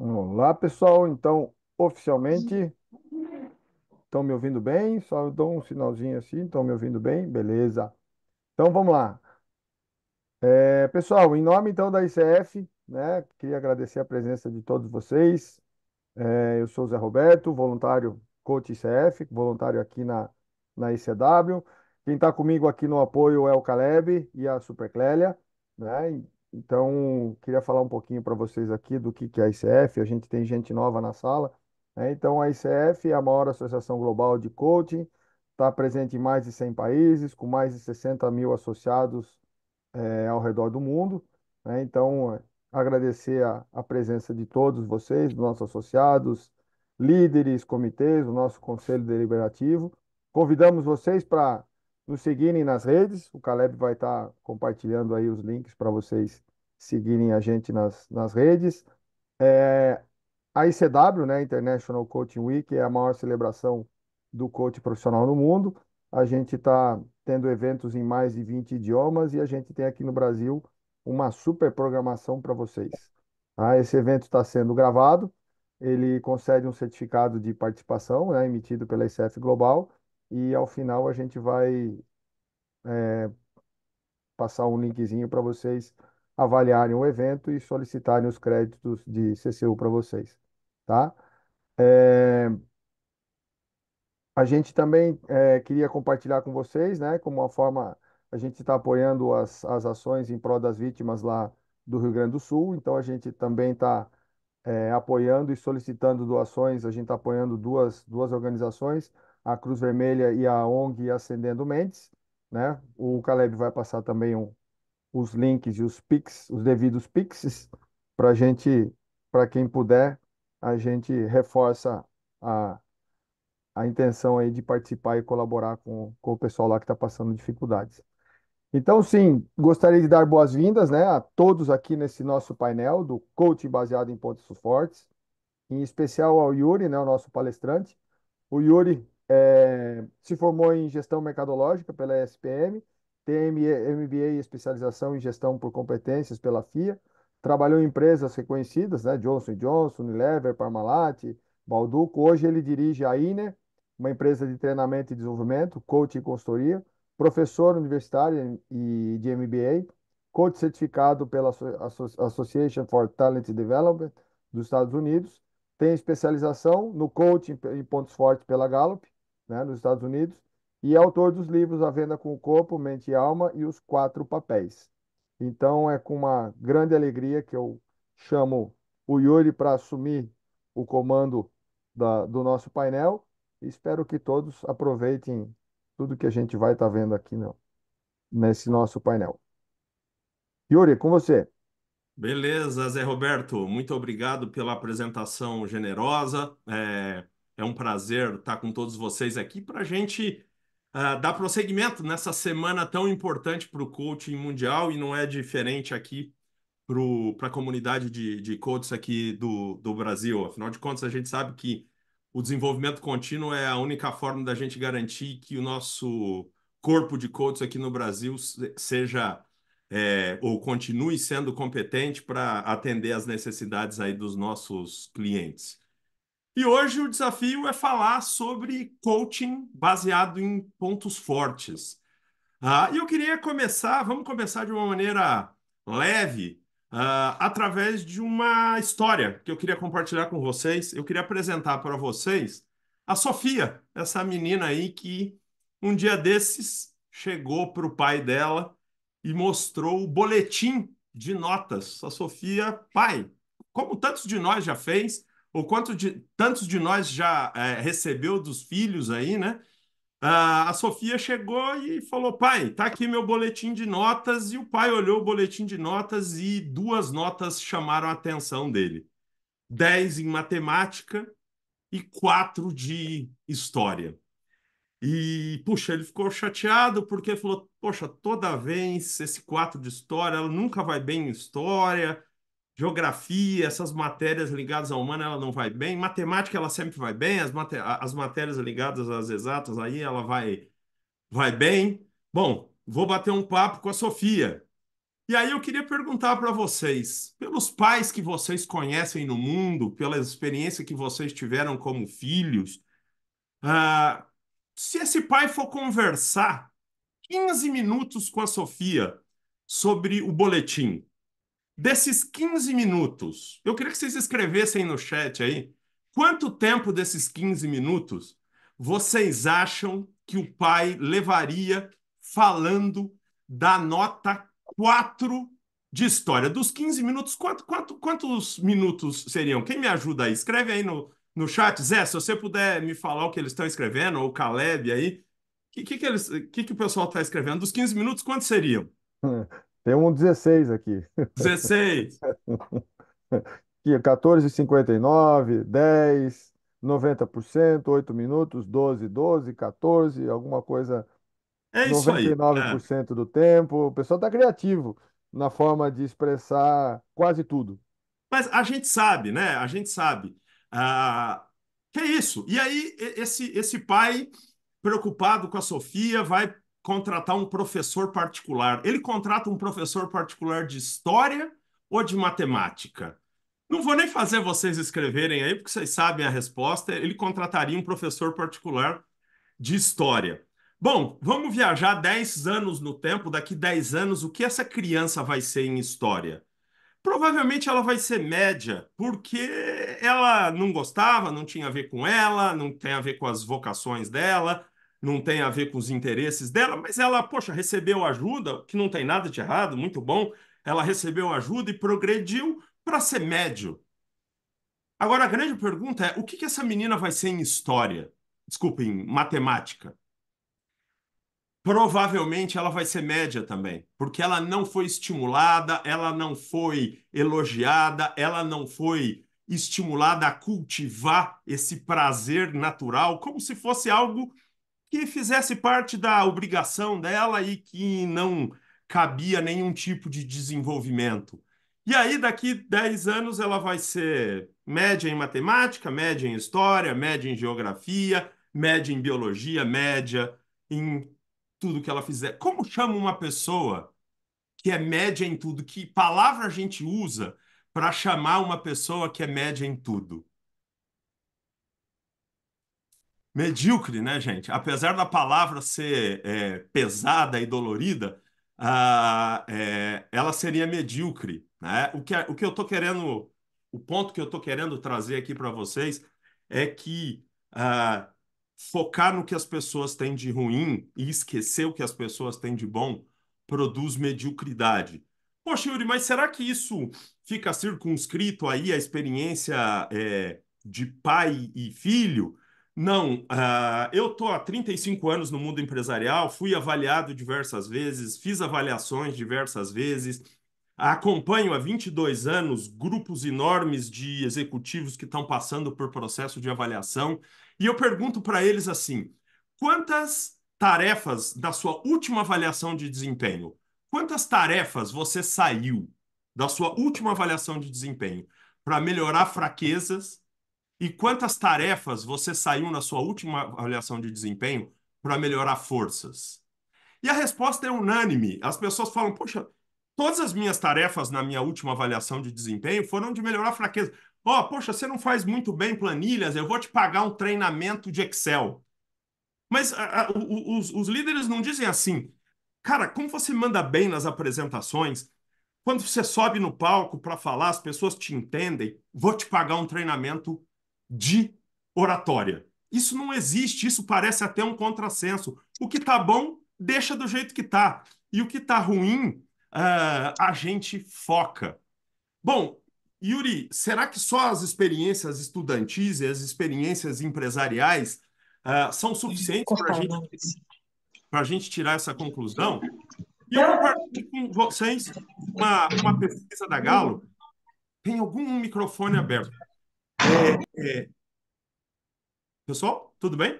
Olá, pessoal. Então, oficialmente, estão me ouvindo bem? Só eu dou um sinalzinho assim, estão me ouvindo bem? Beleza. Então, vamos lá. Pessoal, em nome então da ICF, né, queria agradecer a presença de todos vocês. Eu sou o Zé Roberto, voluntário Coach ICF, voluntário aqui na ICW. Quem está comigo aqui no apoio é o Caleb e a Super Clélia, né? Então, queria falar um pouquinho para vocês aqui do que é a ICF. A gente tem gente nova na sala, né? Então, a ICF é a maior associação global de coaching, está presente em mais de 100 países, com mais de 60 mil associados ao redor do mundo, né? Então, agradecer a presença de todos vocês, dos nossos associados, líderes, comitês, o nosso conselho deliberativo. Convidamos vocês para nos seguirem nas redes. O Caleb vai estar compartilhando aí os links para vocês seguirem a gente nas redes. É, a ICW, né, International Coaching Week, é a maior celebração do coach profissional no mundo. A gente está tendo eventos em mais de 20 idiomas e a gente tem aqui no Brasil uma super programação para vocês. Tá? Esse evento está sendo gravado, ele concede um certificado de participação, né, emitido pela ICF Global, e ao final a gente vai passar um linkzinho para vocês avaliarem o evento e solicitarem os créditos de CCU para vocês. Tá? É, a gente também queria compartilhar com vocês, né, como uma forma, a gente está apoiando as ações em prol das vítimas lá do Rio Grande do Sul, então a gente também está apoiando e solicitando doações, a gente está apoiando duas organizações, a Cruz Vermelha e a ONG Acendendo Mentes, né? O Caleb vai passar também os links e os Pix, os devidos Pixes, para a gente, para quem puder, a gente reforça a intenção aí de participar e colaborar com o pessoal lá que está passando dificuldades. Então, sim, gostaria de dar boas-vindas, né, a todos aqui nesse nosso painel do coaching baseado em pontos fortes, em especial ao Yuri, né, o nosso palestrante. O Yuri se formou em gestão mercadológica pela ESPM, tem MBA e especialização em gestão por competências pela FIA, trabalhou em empresas reconhecidas, né, Johnson Johnson, Unilever, Parmalat, Balduco. Hoje ele dirige a INER, uma empresa de treinamento e desenvolvimento, coach e consultoria, professor universitário e de MBA, coach certificado pela Association for Talent Development dos Estados Unidos, tem especialização no coaching em pontos fortes pela Gallup, né, nos Estados Unidos, e é autor dos livros A Venda com o Corpo, Mente e Alma e Os Quatro Papéis. Então é com uma grande alegria que eu chamo o Yuri para assumir o comando do nosso painel e espero que todos aproveitem tudo que a gente vai estar vendo aqui nesse nosso painel. Yuri, com você. Beleza, Zé Roberto, muito obrigado pela apresentação generosa. É um prazer estar com todos vocês aqui para a gente dar prosseguimento nessa semana tão importante para o coaching mundial e não é diferente aqui para a comunidade de coaches aqui do Brasil. Afinal de contas, a gente sabe que o desenvolvimento contínuo é a única forma da gente garantir que o nosso corpo de coaches aqui no Brasil seja ou continue sendo competente para atender às necessidades aí dos nossos clientes. E hoje o desafio é falar sobre coaching baseado em pontos fortes. E eu queria vamos começar de uma maneira leve, através de uma história que eu queria compartilhar com vocês. Eu queria apresentar para vocês a Sofia, essa menina aí que um dia desses chegou para o pai dela e mostrou o boletim de notas. A Sofia, pai, como tantos de nós já fez, ou tantos de nós já recebeu dos filhos aí, né? A Sofia chegou e falou: pai, tá aqui meu boletim de notas. E o pai olhou o boletim de notas e duas notas chamaram a atenção dele: 10 em matemática e 4 de história. E, puxa, ele ficou chateado porque falou: poxa, toda vez esse 4 de história, ela nunca vai bem em história. Geografia, essas matérias ligadas ao humano, ela não vai bem. Matemática, ela sempre vai bem. As matérias ligadas às exatas, aí ela vai bem? Bom, vou bater um papo com a Sofia. E aí eu queria perguntar para vocês, pelos pais que vocês conhecem no mundo, pela experiência que vocês tiveram como filhos, ah, se esse pai for conversar 15 minutos com a Sofia sobre o boletim, desses 15 minutos, eu queria que vocês escrevessem no chat aí, quanto tempo desses 15 minutos vocês acham que o pai levaria falando da nota 4 de história? Dos 15 minutos, quantos minutos seriam? Quem me ajuda aí? Escreve aí no chat. Zé, se você puder me falar o que eles estão escrevendo, ou o Caleb aí, que o pessoal está escrevendo? Dos 15 minutos, quantos seriam? Tem um 16 aqui. 16. Aqui, 14,59, 10, 90%, 8 minutos, 12, 12, 14, alguma coisa, É isso noventa e aí. nove por É. cento do tempo. O pessoal está criativo na forma de expressar quase tudo. Mas a gente sabe, né? A gente sabe. Ah, que é isso? E aí, esse pai, preocupado com a Sofia, vai contratar um professor particular. Ele contrata um professor particular de história ou de matemática? Não vou nem fazer vocês escreverem aí, porque vocês sabem a resposta. Ele contrataria um professor particular de história. Bom, vamos viajar 10 anos no tempo. Daqui 10 anos, o que essa criança vai ser em história? Provavelmente ela vai ser média, porque ela não gostava, não tinha a ver com ela, não tem a ver com as vocações dela, não tem a ver com os interesses dela, mas ela, poxa, recebeu ajuda, que não tem nada de errado, muito bom. Ela recebeu ajuda e progrediu para ser médio. Agora, a grande pergunta é: o que que essa menina vai ser em história? Desculpa, em matemática. Provavelmente ela vai ser média também, porque ela não foi estimulada, ela não foi elogiada, ela não foi estimulada a cultivar esse prazer natural, como se fosse algo que fizesse parte da obrigação dela e que não cabia nenhum tipo de desenvolvimento. E aí, daqui 10 anos, ela vai ser média em matemática, média em história, média em geografia, média em biologia, média em tudo que ela fizer. Como chama uma pessoa que é média em tudo? Que palavra a gente usa para chamar uma pessoa que é média em tudo? Medíocre, né, gente? Apesar da palavra ser pesada e dolorida, ela seria medíocre, né? O que eu tô querendo, o ponto que eu tô querendo trazer aqui para vocês é que focar no que as pessoas têm de ruim e esquecer o que as pessoas têm de bom produz mediocridade. Poxa, Yuri, mas será que isso fica circunscrito aí à experiência de pai e filho? Não, eu estou há 35 anos no mundo empresarial, fui avaliado diversas vezes, fiz avaliações diversas vezes, acompanho há 22 anos grupos enormes de executivos que estão passando por processo de avaliação, e eu pergunto para eles assim: quantas tarefas da sua última avaliação de desempenho, quantas tarefas você saiu da sua última avaliação de desempenho para melhorar fraquezas? E quantas tarefas você saiu na sua última avaliação de desempenho para melhorar forças? E a resposta é unânime. As pessoas falam: poxa, todas as minhas tarefas na minha última avaliação de desempenho foram de melhorar fraqueza. Ó, oh, poxa, você não faz muito bem planilhas, eu vou te pagar um treinamento de Excel. Mas os líderes não dizem assim: cara, como você manda bem nas apresentações, quando você sobe no palco para falar, as pessoas te entendem, vou te pagar um treinamento de oratória. Isso não existe, isso parece até um contrassenso. O que tá bom, deixa do jeito que tá. E o que tá ruim, a gente foca. Bom, Yuri, será que só as experiências estudantis e as experiências empresariais são suficientes Cortada. para a gente tirar essa conclusão? E eu compartilho com vocês uma pesquisa da Gallup. Tem algum microfone aberto? Pessoal, tudo bem?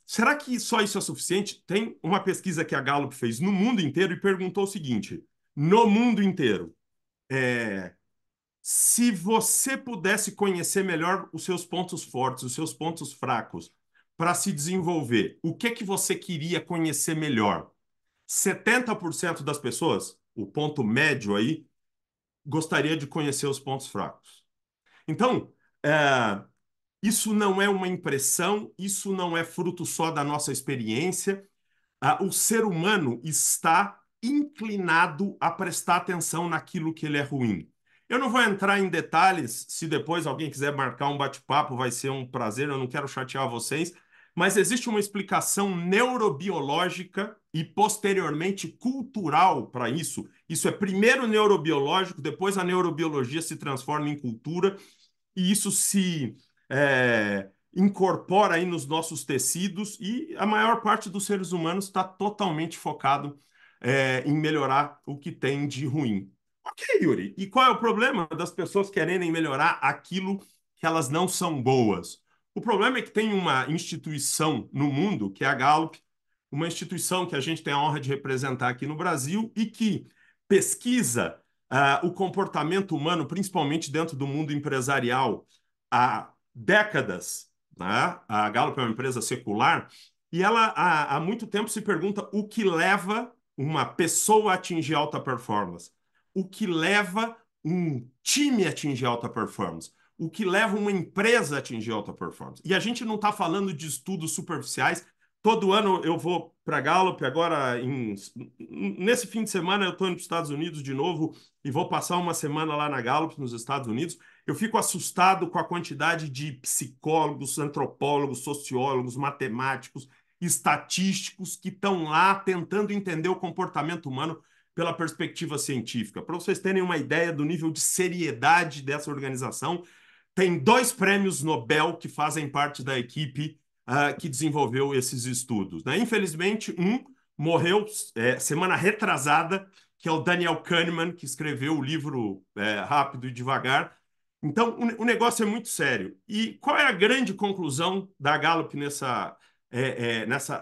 Será que só isso é suficiente? Tem uma pesquisa que a Gallup fez no mundo inteiro e perguntou o seguinte: no mundo inteiro, se você pudesse conhecer melhor os seus pontos fortes, os seus pontos fracos, para se desenvolver, o que que você queria conhecer melhor? 70% das pessoas, o ponto médio aí, gostaria de conhecer os pontos fracos. Então, é, isso não é uma impressão, isso não é fruto só da nossa experiência. O ser humano está inclinado a prestar atenção naquilo que ele é ruim. Eu não vou entrar em detalhes, se depois alguém quiser marcar um bate-papo, vai ser um prazer, eu não quero chatear vocês, mas existe uma explicação neurobiológica e posteriormente cultural para isso. Isso é primeiro neurobiológico, depois a neurobiologia se transforma em cultura e isso se incorpora aí nos nossos tecidos e a maior parte dos seres humanos está totalmente focado em melhorar o que tem de ruim. Ok, Yuri. E qual é o problema das pessoas quererem melhorar aquilo que elas não são boas? O problema é que tem uma instituição no mundo, que é a Gallup, uma instituição que a gente tem a honra de representar aqui no Brasil e que pesquisa o comportamento humano, principalmente dentro do mundo empresarial, há décadas. Né? A Gallup é uma empresa secular e ela há muito tempo se pergunta o que leva uma pessoa a atingir alta performance, o que leva um time a atingir alta performance, o que leva uma empresa a atingir alta performance. E a gente não está falando de estudos superficiais. Todo ano eu vou para a Gallup, agora nesse fim de semana eu estou indo para os Estados Unidos de novo e vou passar uma semana lá na Gallup, nos Estados Unidos. Eu fico assustado com a quantidade de psicólogos, antropólogos, sociólogos, matemáticos, estatísticos que estão lá tentando entender o comportamento humano pela perspectiva científica. Para vocês terem uma ideia do nível de seriedade dessa organização, tem 2 prêmios Nobel que fazem parte da equipe que desenvolveu esses estudos. Né? Infelizmente, um morreu semana retrasada, que é o Daniel Kahneman, que escreveu o livro Rápido e Devagar. Então, o negócio é muito sério. E qual é a grande conclusão da Gallup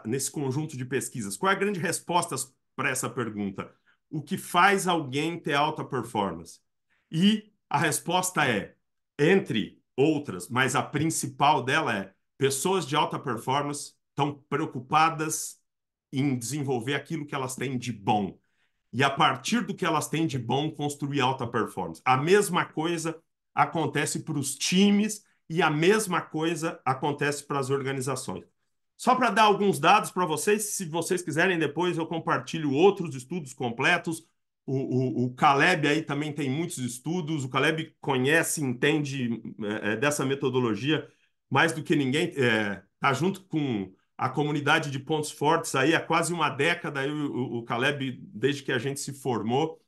nesse conjunto de pesquisas? Qual é a grande resposta para essa pergunta? O que faz alguém ter alta performance? E a resposta é, entre outras, mas a principal dela é pessoas de alta performance estão preocupadas em desenvolver aquilo que elas têm de bom. E a partir do que elas têm de bom, construir alta performance. A mesma coisa acontece para os times e a mesma coisa acontece para as organizações. Só para dar alguns dados para vocês, se vocês quiserem, depois eu compartilho outros estudos completos. O Caleb aí também tem muitos estudos. O Caleb conhece, entende dessa metodologia mais do que ninguém. Está junto com a comunidade de pontos fortes aí há quase uma década. Aí o Caleb, desde que a gente se formou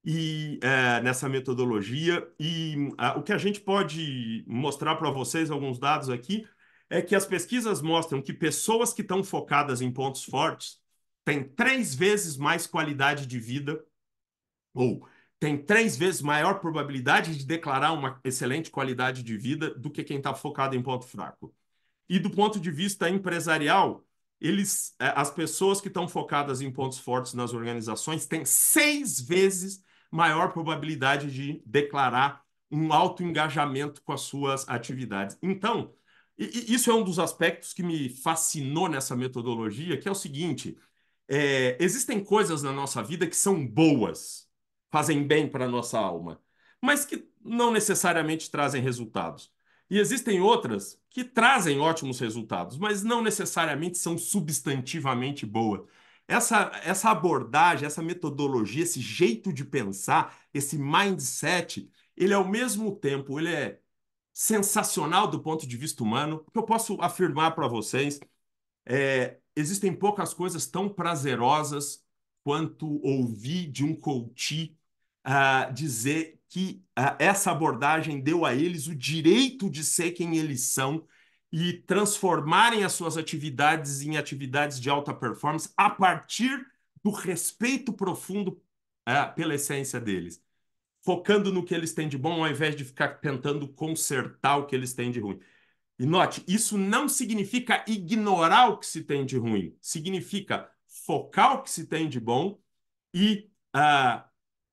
e nessa metodologia. E o que a gente pode mostrar para vocês, alguns dados aqui, é que as pesquisas mostram que pessoas que estão focadas em pontos fortes têm 3 vezes mais qualidade de vida ou tem 3 vezes maior probabilidade de declarar uma excelente qualidade de vida do que quem está focado em ponto fraco. E do ponto de vista empresarial, as pessoas que estão focadas em pontos fortes nas organizações têm 6 vezes maior probabilidade de declarar um alto engajamento com as suas atividades. Então, isso é um dos aspectos que me fascinou nessa metodologia, que é o seguinte: existem coisas na nossa vida que são boas, fazem bem para a nossa alma, mas que não necessariamente trazem resultados. E existem outras que trazem ótimos resultados, mas não necessariamente são substantivamente boas. Essa abordagem, essa metodologia, esse jeito de pensar, esse mindset, ele ao mesmo tempo, ele é sensacional do ponto de vista humano, porque eu posso afirmar para vocês existem poucas coisas tão prazerosas quanto ouvir de um coach dizer que essa abordagem deu a eles o direito de ser quem eles são e transformarem as suas atividades em atividades de alta performance a partir do respeito profundo pela essência deles, focando no que eles têm de bom ao invés de ficar tentando consertar o que eles têm de ruim. E note, isso não significa ignorar o que se tem de ruim, significa focar o que se tem de bom e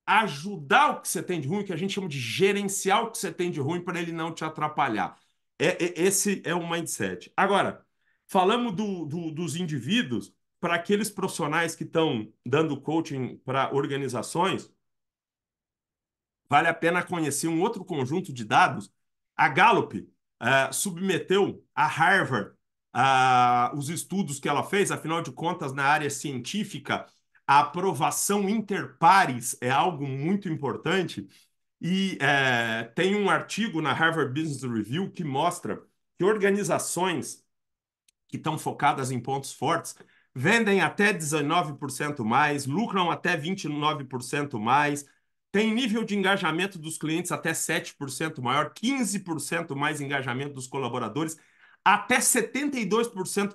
ajudar o que você tem de ruim, o que a gente chama de gerenciar o que você tem de ruim para ele não te atrapalhar. Esse é o mindset. Agora, falamos dos indivíduos, para aqueles profissionais que estão dando coaching para organizações, vale a pena conhecer um outro conjunto de dados. A Gallup submeteu a Harvard os estudos que ela fez, afinal de contas, na área científica, a aprovação interpares é algo muito importante. E tem um artigo na Harvard Business Review que mostra que organizações que estão focadas em pontos fortes vendem até 19% mais, lucram até 29% mais, tem nível de engajamento dos clientes até 7% maior, 15% mais engajamento dos colaboradores, até 72%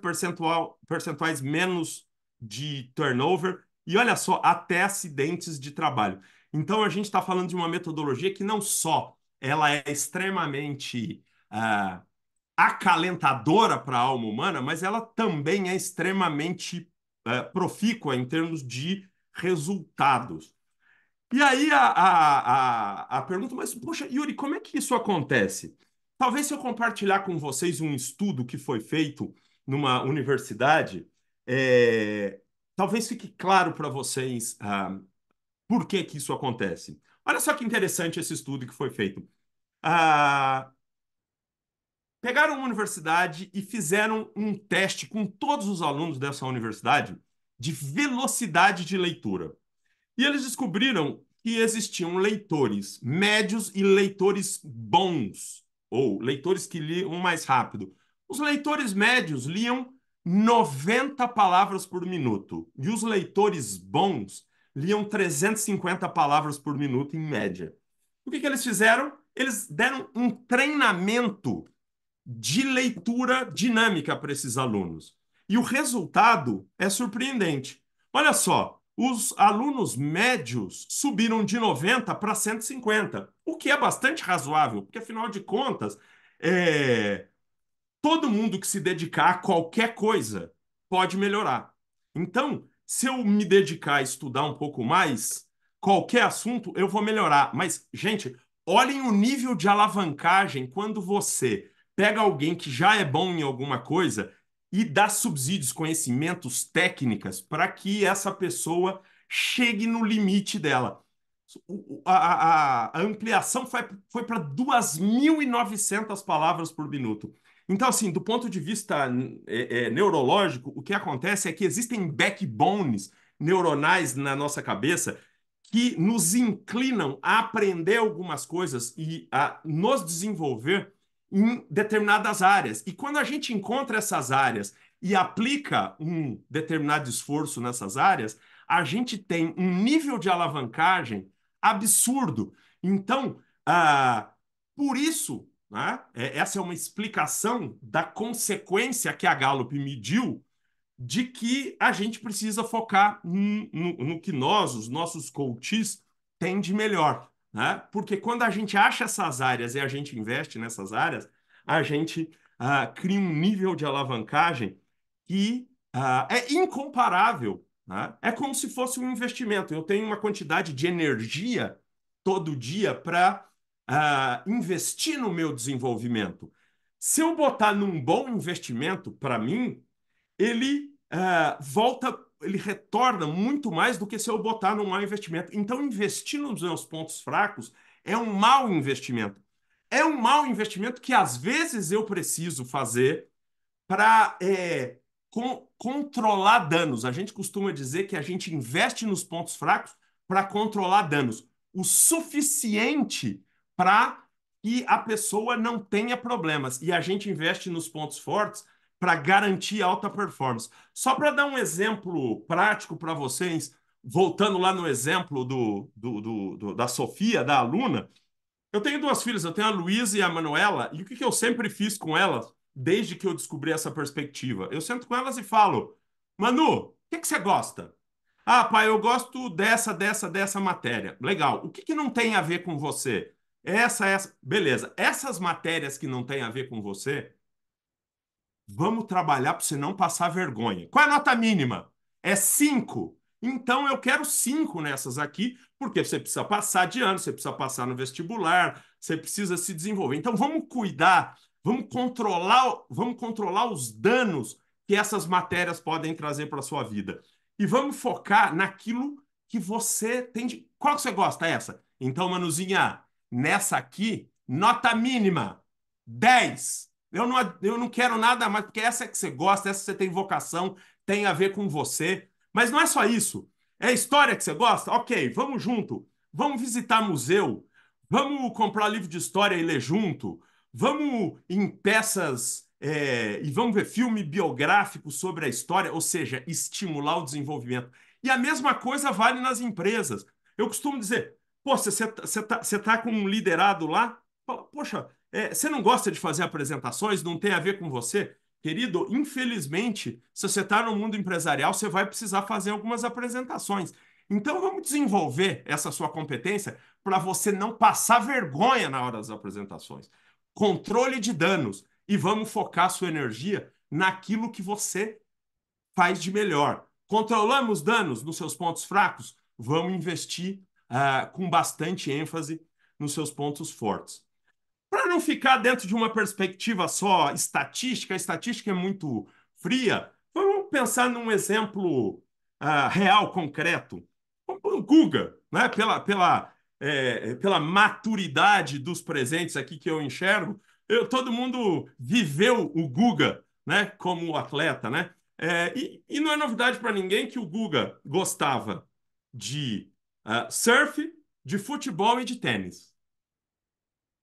percentuais menos de turnover, e olha só, até acidentes de trabalho. Então, a gente está falando de uma metodologia que não só ela é extremamente acalentadora para a alma humana, mas ela também é extremamente profícua em termos de resultados. E aí a pergunta, mas poxa, Yuri, como é que isso acontece? Talvez se eu compartilhar com vocês um estudo que foi feito numa universidade, é, talvez fique claro para vocês por que que isso acontece. Olha só que interessante esse estudo que foi feito. Ah, pegaram uma universidade e fizeram um teste com todos os alunos dessa universidade de velocidade de leitura. E eles descobriram que existiam leitores médios e leitores bons, ou leitores que liam mais rápido. Os leitores médios liam 90 palavras por minuto, e os leitores bons liam 350 palavras por minuto em média. O que que eles fizeram? Eles deram um treinamento de leitura dinâmica para esses alunos. E o resultado é surpreendente. Olha só, os alunos médios subiram de 90 para 150, o que é bastante razoável, porque afinal de contas, é, todo mundo que se dedicar a qualquer coisa pode melhorar. Então, se eu me dedicar a estudar um pouco mais, qualquer assunto, eu vou melhorar. Mas, gente, olhem o nível de alavancagem quando você pega alguém que já é bom em alguma coisa e dá subsídios, conhecimentos, técnicas para que essa pessoa chegue no limite dela. A ampliação foi para 2.900 palavras por minuto. Então, assim, do ponto de vista neurológico, o que acontece é que existem backbones neuronais na nossa cabeça que nos inclinam a aprender algumas coisas e a nos desenvolver em determinadas áreas. E quando a gente encontra essas áreas e aplica um determinado esforço nessas áreas, a gente tem um nível de alavancagem absurdo. Então, por isso, né, essa é uma explicação da consequência que a Gallup mediu de que a gente precisa focar no que nós, os nossos coaches, têm de melhor. Né? Porque quando a gente acha essas áreas e a gente investe nessas áreas, a gente cria um nível de alavancagem que é incomparável. Né? É como se fosse um investimento. Eu tenho uma quantidade de energia todo dia para investir no meu desenvolvimento. Se eu botar num bom investimento, para mim, ele volta, ele retorna muito mais do que se eu botar num mau investimento. Então, investir nos meus pontos fracos é um mau investimento. É um mau investimento que às vezes eu preciso fazer para controlar danos. A gente costuma dizer que a gente investe nos pontos fracos para controlar danos. O suficiente para que a pessoa não tenha problemas. E a gente investe nos pontos fortes para garantir alta performance. Só para dar um exemplo prático para vocês, voltando lá no exemplo da Sofia, da aluna, eu tenho duas filhas, eu tenho a Luísa e a Manuela, e o que que eu sempre fiz com elas, desde que eu descobri essa perspectiva? Eu sento com elas e falo, Manu, o que que você gosta? Ah, pai, eu gosto dessa matéria. Legal. O que que não tem a ver com você? Essa. Beleza. Essas matérias que não têm a ver com você, vamos trabalhar para você não passar vergonha. Qual é a nota mínima? É 5. Então eu quero 5 nessas aqui, porque você precisa passar de ano, você precisa passar no vestibular, você precisa se desenvolver. Então vamos cuidar, vamos controlar os danos que essas matérias podem trazer para a sua vida. E vamos focar naquilo que você tem de... Qual que você gosta? Essa? Então, Manuzinha, nessa aqui, nota mínima, 10. Eu não quero nada mais, porque essa é que você gosta, essa você tem vocação, tem a ver com você. Mas não é só isso. É história que você gosta? Ok, vamos junto. Vamos visitar museu. Vamos comprar livro de história e ler junto. Vamos em peças e vamos ver filme biográfico sobre a história, ou seja, estimular o desenvolvimento. E a mesma coisa vale nas empresas. Eu costumo dizer, pô, você tá com um liderado lá, poxa, você não gosta de fazer apresentações, não tem a ver com você? Querido, infelizmente, se você está no mundo empresarial, você vai precisar fazer algumas apresentações. Então, vamos desenvolver essa sua competência para você não passar vergonha na hora das apresentações. Controle de danos. E vamos focar sua energia naquilo que você faz de melhor. Controlamos danos nos seus pontos fracos? Vamos investir com bastante ênfase nos seus pontos fortes. Para não ficar dentro de uma perspectiva só estatística, a estatística é muito fria, vamos pensar num exemplo real, concreto. O Guga, né? Pela maturidade dos presentes aqui que eu enxergo, todo mundo viveu o Guga, né? Como atleta, né? E não é novidade para ninguém que o Guga gostava de surf, de futebol e de tênis.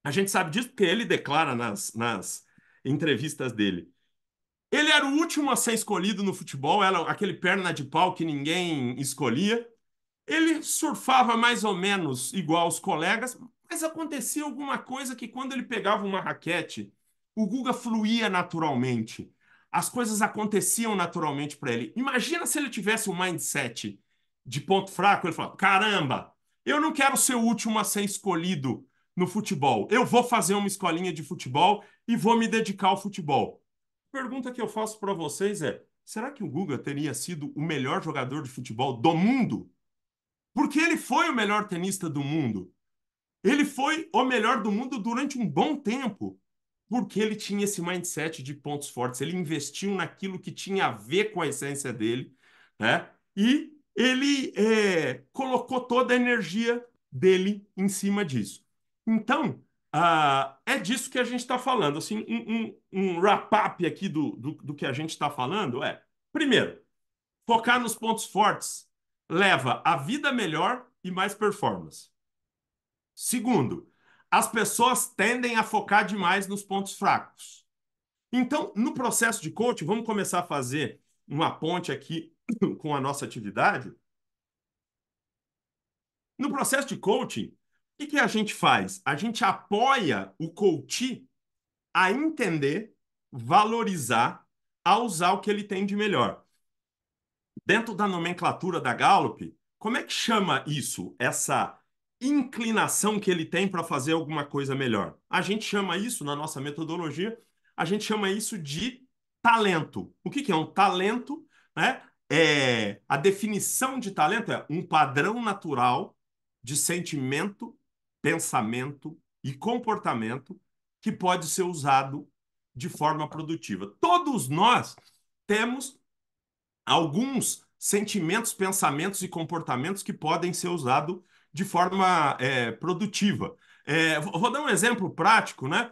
A gente sabe disso porque ele declara nas entrevistas dele. Ele era o último a ser escolhido no futebol, era aquele perna de pau que ninguém escolhia. Ele surfava mais ou menos igual os colegas, mas acontecia alguma coisa que quando ele pegava uma raquete, o Guga fluía naturalmente. As coisas aconteciam naturalmente para ele. Imagina se ele tivesse um mindset de ponto fraco, ele falava: caramba, eu não quero ser o último a ser escolhido no futebol. Eu vou fazer uma escolinha de futebol e vou me dedicar ao futebol. A pergunta que eu faço para vocês é: será que o Guga teria sido o melhor jogador de futebol do mundo? Porque ele foi o melhor tenista do mundo. Ele foi o melhor do mundo durante um bom tempo, porque ele tinha esse mindset de pontos fortes. Ele investiu naquilo que tinha a ver com a essência dele, né? E ele colocou toda a energia dele em cima disso. Então, é disso que a gente está falando. Assim, um wrap-up aqui do que a gente está falando é, primeiro, focar nos pontos fortes leva a vida melhor e mais performance. Segundo, as pessoas tendem a focar demais nos pontos fracos. Então, no processo de coaching, vamos começar a fazer uma ponte aqui com a nossa atividade. No processo de coaching, o que a gente faz? A gente apoia o coach a entender, valorizar, a usar o que ele tem de melhor. Dentro da nomenclatura da Gallup, como é que chama isso? Essa inclinação que ele tem para fazer alguma coisa melhor? A gente chama isso, na nossa metodologia, a gente chama isso de talento. O que é um talento? Né? A definição de talento é um padrão natural de sentimento, pensamento e comportamento que pode ser usado de forma produtiva. Todos nós temos alguns sentimentos, pensamentos e comportamentos que podem ser usados de forma produtiva. Vou dar um exemplo prático, né?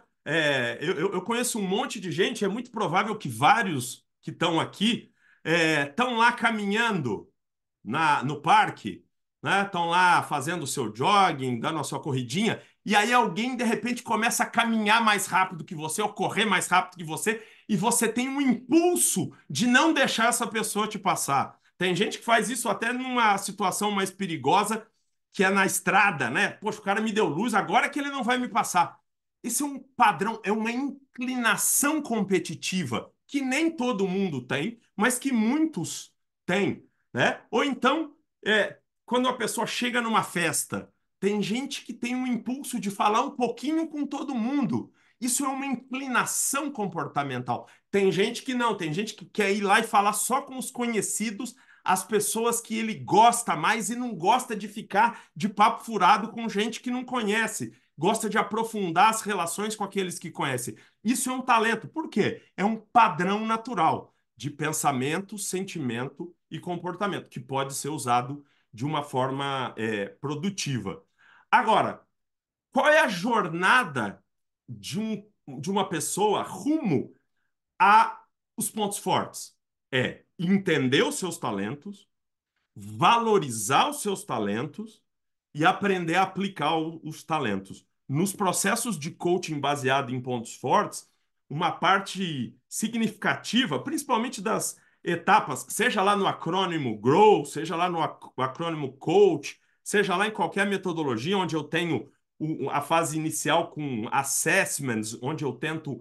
Eu conheço um monte de gente, é muito provável que vários que estão aqui estão lá caminhando no parque, né? Estão lá fazendo o seu jogging, dando a sua corridinha, e aí alguém de repente começa a caminhar mais rápido que você, ou correr mais rápido que você, e você tem um impulso de não deixar essa pessoa te passar. Tem gente que faz isso até numa situação mais perigosa, que é na estrada, né? Poxa, o cara me deu luz, agora é que ele não vai me passar. Esse é um padrão, é uma inclinação competitiva que nem todo mundo tem, mas que muitos têm, né? Ou então, quando a pessoa chega numa festa, tem gente que tem um impulso de falar um pouquinho com todo mundo. Isso é uma inclinação comportamental. Tem gente que não, tem gente que quer ir lá e falar só com os conhecidos, as pessoas que ele gosta mais e não gosta de ficar de papo furado com gente que não conhece. Gosta de aprofundar as relações com aqueles que conhecem. Isso é um talento. Por quê? É um padrão natural. de pensamento, sentimento e comportamento, que pode ser usado de uma forma produtiva. Agora, qual é a jornada de uma pessoa rumo a os pontos fortes? É entender os seus talentos, valorizar os seus talentos e aprender a aplicar os talentos. Nos processos de coaching baseado em pontos fortes, uma parte significativa, principalmente das etapas, seja lá no acrônimo GROW, seja lá no acrônimo COACH, seja lá em qualquer metodologia onde eu tenho a fase inicial com assessments, onde eu tento,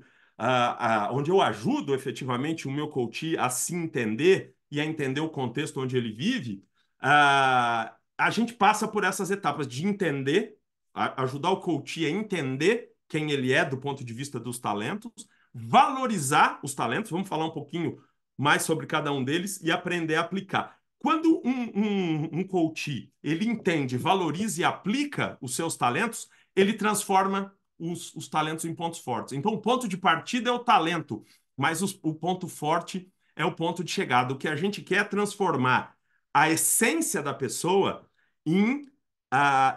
onde eu ajudo efetivamente o meu coach a se entender e a entender o contexto onde ele vive, a gente passa por essas etapas de entender, ajudar o coach a entender quem ele é do ponto de vista dos talentos, valorizar os talentos, vamos falar um pouquinho mais sobre cada um deles e aprender a aplicar. Quando um coach ele entende, valoriza e aplica os seus talentos, ele transforma os talentos em pontos fortes. Então, o ponto de partida é o talento, mas o ponto forte é o ponto de chegada. O que a gente quer é transformar a essência da pessoa em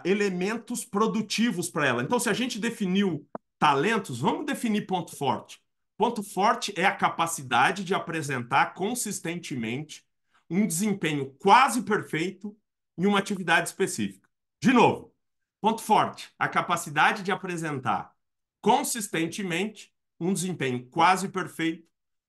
elementos produtivos para ela. Então, se a gente definiu talentos, vamos definir ponto forte. Ponto forte é a capacidade de apresentar consistentemente um desempenho quase perfeito em uma atividade específica. De novo, ponto forte, a capacidade de apresentar consistentemente um desempenho quase perfeito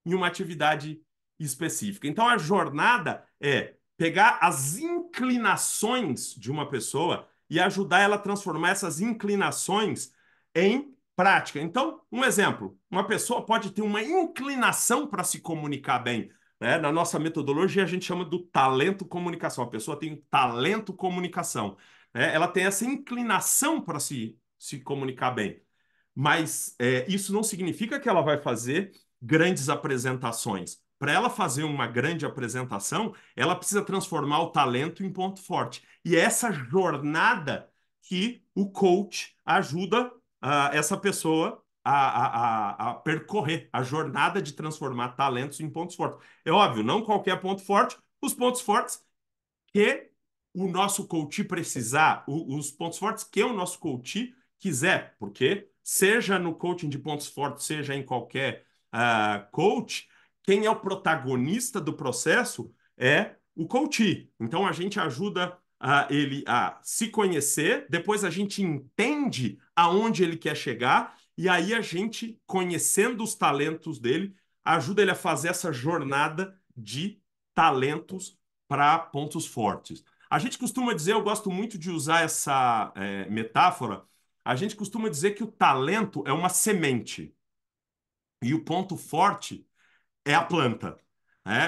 em uma atividade específica. Então, a jornada é pegar as inclinações de uma pessoa e ajudar ela a transformar essas inclinações em prática. Então, um exemplo: uma pessoa pode ter uma inclinação para se comunicar bem. Né? Na nossa metodologia, a gente chama do talento comunicação. A pessoa tem talento comunicação. Né? Ela tem essa inclinação para se comunicar bem. Mas isso não significa que ela vai fazer grandes apresentações. Para ela fazer uma grande apresentação, ela precisa transformar o talento em ponto forte. E é essa jornada que o coach ajuda essa pessoa a percorrer, a jornada de transformar talentos em pontos fortes. É óbvio, não qualquer ponto forte, os pontos fortes que o nosso coach precisar, os pontos fortes que o nosso coach quiser, porque seja no coaching de pontos fortes, seja em qualquer coach, quem é o protagonista do processo é o coach. Então a gente ajuda ele a se conhecer, depois a gente entende aonde ele quer chegar, e aí a gente, conhecendo os talentos dele, ajuda ele a fazer essa jornada de talentos para pontos fortes. A gente costuma dizer, eu gosto muito de usar essa metáfora, a gente costuma dizer que o talento é uma semente e o ponto forte é a planta.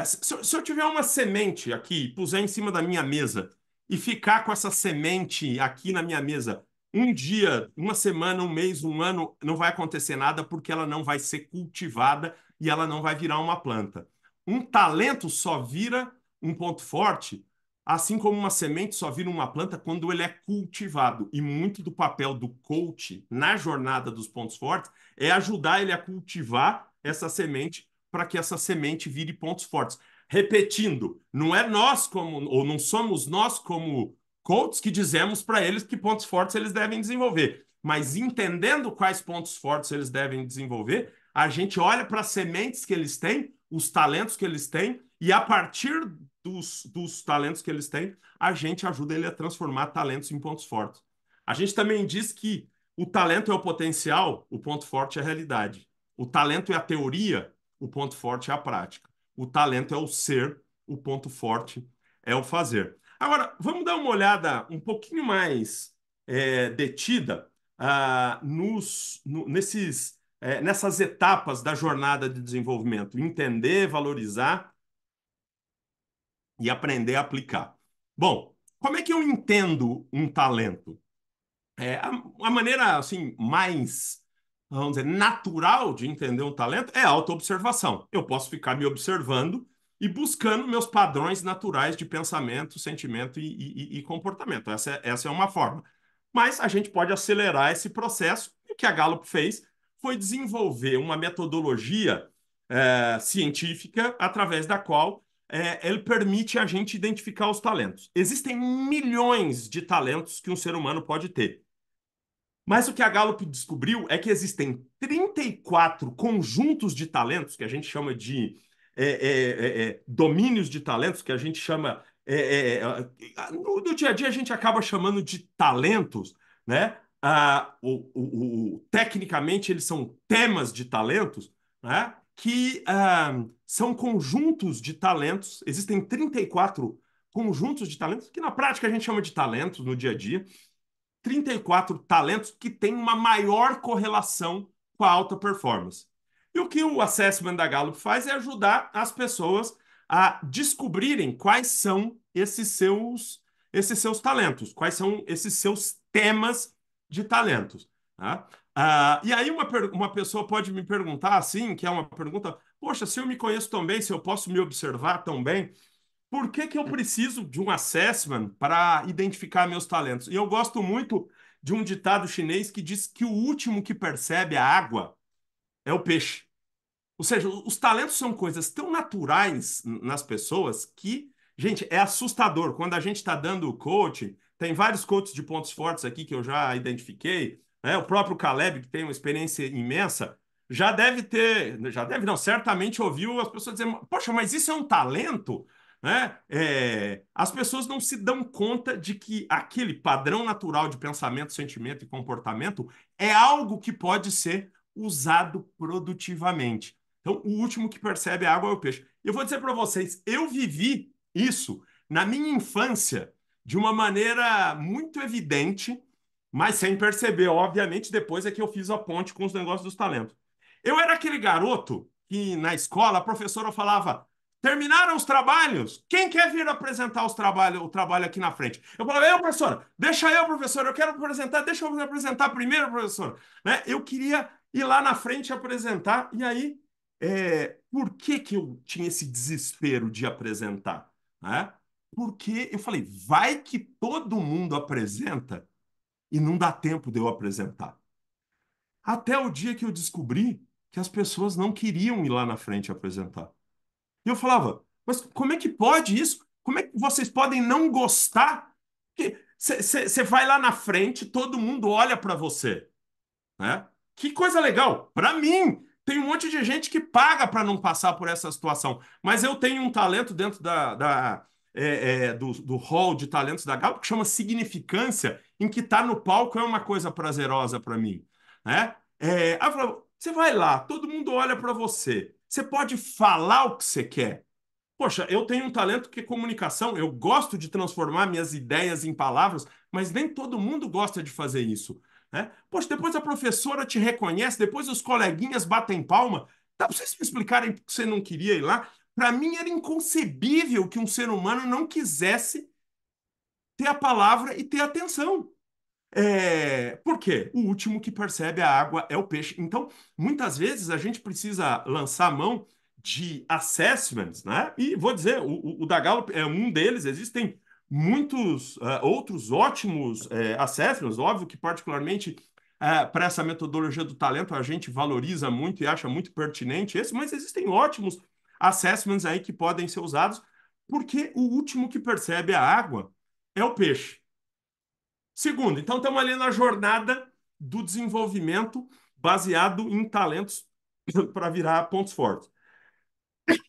Se eu tiver uma semente aqui, puser em cima da minha mesa e ficar com essa semente aqui na minha mesa um dia, uma semana, um mês, um ano, não vai acontecer nada porque ela não vai ser cultivada e ela não vai virar uma planta. Um talento só vira um ponto forte, assim como uma semente só vira uma planta quando ele é cultivado. E muito do papel do coach na jornada dos pontos fortes é ajudar ele a cultivar essa semente para que essa semente vire pontos fortes. Repetindo, não é nós como, ou não somos nós como coaches que dizemos para eles que pontos fortes eles devem desenvolver, mas entendendo quais pontos fortes eles devem desenvolver, a gente olha para as sementes que eles têm, os talentos que eles têm, e a partir dos talentos que eles têm, a gente ajuda ele a transformar talentos em pontos fortes. A gente também diz que o talento é o potencial, o ponto forte é a realidade. O talento é a teoria, o ponto forte é a prática. O talento é o ser, o ponto forte é o fazer. Agora, vamos dar uma olhada um pouquinho mais detida nessas etapas da jornada de desenvolvimento. Entender, valorizar e aprender a aplicar. Bom, como é que eu entendo um talento? A maneira assim mais, vamos dizer, natural de entender um talento é a autoobservação. Eu posso ficar me observando e buscando meus padrões naturais de pensamento, sentimento e comportamento. Essa é uma forma. Mas a gente pode acelerar esse processo. E o que a Gallup fez foi desenvolver uma metodologia científica através da qual ele permite a gente identificar os talentos. Existem milhões de talentos que um ser humano pode ter. Mas o que a Gallup descobriu é que existem 34 conjuntos de talentos, que a gente chama de domínios de talentos, que a gente chama. No dia a dia a gente acaba chamando de talentos, né? Tecnicamente, eles são temas de talentos, né? Que são conjuntos de talentos. Existem 34 conjuntos de talentos, que na prática a gente chama de talentos no dia a dia. 34 talentos que têm uma maior correlação com a alta performance. E o que o assessment da Gallup faz é ajudar as pessoas a descobrirem quais são esses seus talentos, quais são esses seus temas de talentos. Tá? E aí uma pessoa pode me perguntar assim, que é uma pergunta, poxa, se eu me conheço tão bem, se eu posso me observar tão bem, por que que eu preciso de um assessment para identificar meus talentos? E eu gosto muito de um ditado chinês que diz que o último que percebe a água é o peixe. Ou seja, os talentos são coisas tão naturais nas pessoas que, gente, é assustador. Quando a gente está dando coaching, tem vários coaches de pontos fortes aqui que eu já identifiquei, né? O próprio Caleb, que tem uma experiência imensa, já deve não, certamente ouviu as pessoas dizendo, poxa, mas isso é um talento? Né? As pessoas não se dão conta de que aquele padrão natural de pensamento, sentimento e comportamento é algo que pode ser usado produtivamente. Então, o último que percebe a água é o peixe. Eu vou dizer para vocês, eu vivi isso na minha infância de uma maneira muito evidente, mas sem perceber, obviamente, depois é que eu fiz a ponte com os negócios dos talentos. Eu era aquele garoto que na escola a professora falava: terminaram os trabalhos? Quem quer vir apresentar o trabalho aqui na frente? Eu falava: eu, professora, deixa eu, professora, eu quero apresentar, deixa eu apresentar primeiro, professora. Né? Eu queria ir lá na frente apresentar, e aí por que que eu tinha esse desespero de apresentar? Né? Porque eu falei, vai que todo mundo apresenta e não dá tempo de eu apresentar. Até o dia que eu descobri que as pessoas não queriam ir lá na frente apresentar. E eu falava, mas como é que pode isso? Como é que vocês podem não gostar? Você vai lá na frente, todo mundo olha para você, né? Que coisa legal. Para mim, tem um monte de gente que paga para não passar por essa situação. Mas eu tenho um talento dentro do hall de talentos da Gallup que chama significância, em que estar no palco é uma coisa prazerosa para mim. Né? Aí eu falo, você vai lá, todo mundo olha para você. Você pode falar o que você quer. Poxa, eu tenho um talento que é comunicação, eu gosto de transformar minhas ideias em palavras, mas nem todo mundo gosta de fazer isso. Né? Poxa, depois a professora te reconhece, depois os coleguinhas batem palma. Dá para vocês me explicarem por que você não queria ir lá? Para mim era inconcebível que um ser humano não quisesse ter a palavra e ter atenção. Por quê? O último que percebe a água é o peixe. Então, muitas vezes a gente precisa lançar a mão de assessments, né? E vou dizer, o da Gallup é um deles. Existem muitos outros ótimos assessments. Óbvio que, particularmente, para essa metodologia do talento, a gente valoriza muito e acha muito pertinente esse, mas existem ótimos assessments aí que podem ser usados, porque o último que percebe a água é o peixe. Segundo, então estamos ali na jornada do desenvolvimento baseado em talentos para virar pontos fortes.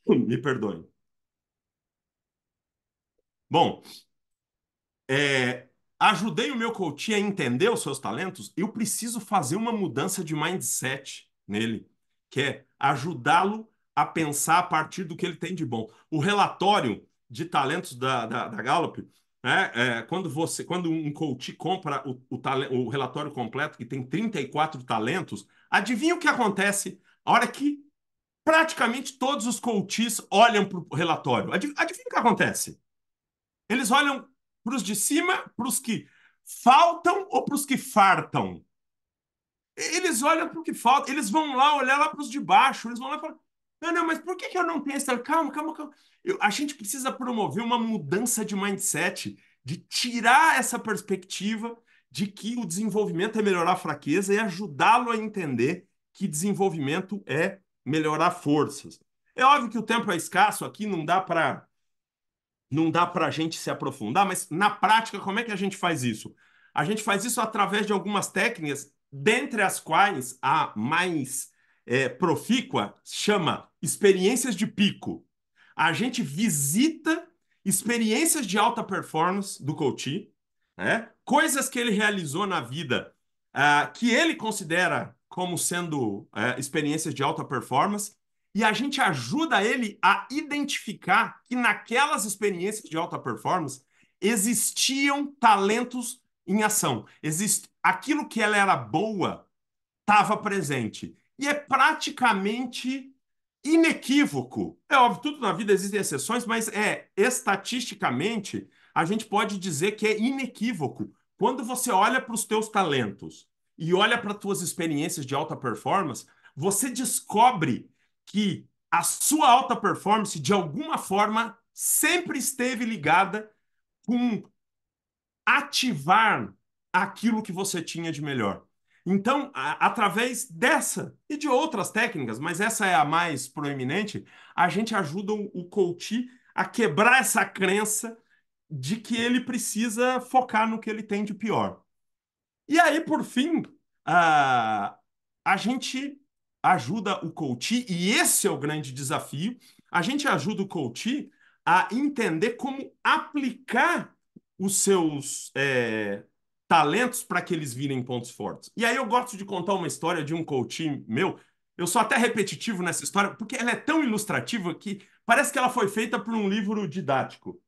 Me perdoe. Bom, ajudei o meu coach a entender os seus talentos. Eu preciso fazer uma mudança de mindset nele, que é ajudá-lo a pensar a partir do que ele tem de bom. O relatório de talentos da Gallup, né, quando um coach compra o relatório completo, que tem 34 talentos, adivinha o que acontece? A hora que praticamente todos os coaches olham para o relatório. Adivinha o que acontece? Eles olham para os de cima, para os que faltam ou para os que fartam? Eles olham para o que falta, eles vão lá olhar lá para os de baixo, eles vão lá e falam: não, não, mas por que que eu não tenho essa? Calma, calma, calma. A gente precisa promover uma mudança de mindset, de tirar essa perspectiva de que o desenvolvimento é melhorar a fraqueza e ajudá-lo a entender que desenvolvimento é melhorar forças. É óbvio que o tempo é escasso aqui, não dá para a gente se aprofundar, mas na prática, como é que a gente faz isso? A gente faz isso através de algumas técnicas, dentre as quais a mais profícua chama experiências de pico. A gente visita experiências de alta performance do coach, né? Coisas que ele realizou na vida, que ele considera como sendo experiências de alta performance, e a gente ajuda ele a identificar que naquelas experiências de alta performance existiam talentos em ação. Aquilo que ela era boa estava presente. E é praticamente inequívoco. É óbvio, tudo na vida existem exceções, mas estatisticamente a gente pode dizer que é inequívoco. Quando você olha para os teus talentos e olha para as tuas experiências de alta performance, você descobre que a sua alta performance, de alguma forma, sempre esteve ligada com ativar aquilo que você tinha de melhor. Então, através dessa e de outras técnicas, mas essa é a mais proeminente, a gente ajuda o coach a quebrar essa crença de que ele precisa focar no que ele tem de pior. E aí, por fim, a, a gente ajuda o coach, e esse é o grande desafio, a gente ajuda o coach a entender como aplicar os seus talentos para que eles virem pontos fortes. E aí eu gosto de contar uma história de um coach meu. Eu sou até repetitivo nessa história, porque ela é tão ilustrativa que parece que ela foi feita por um livro didático.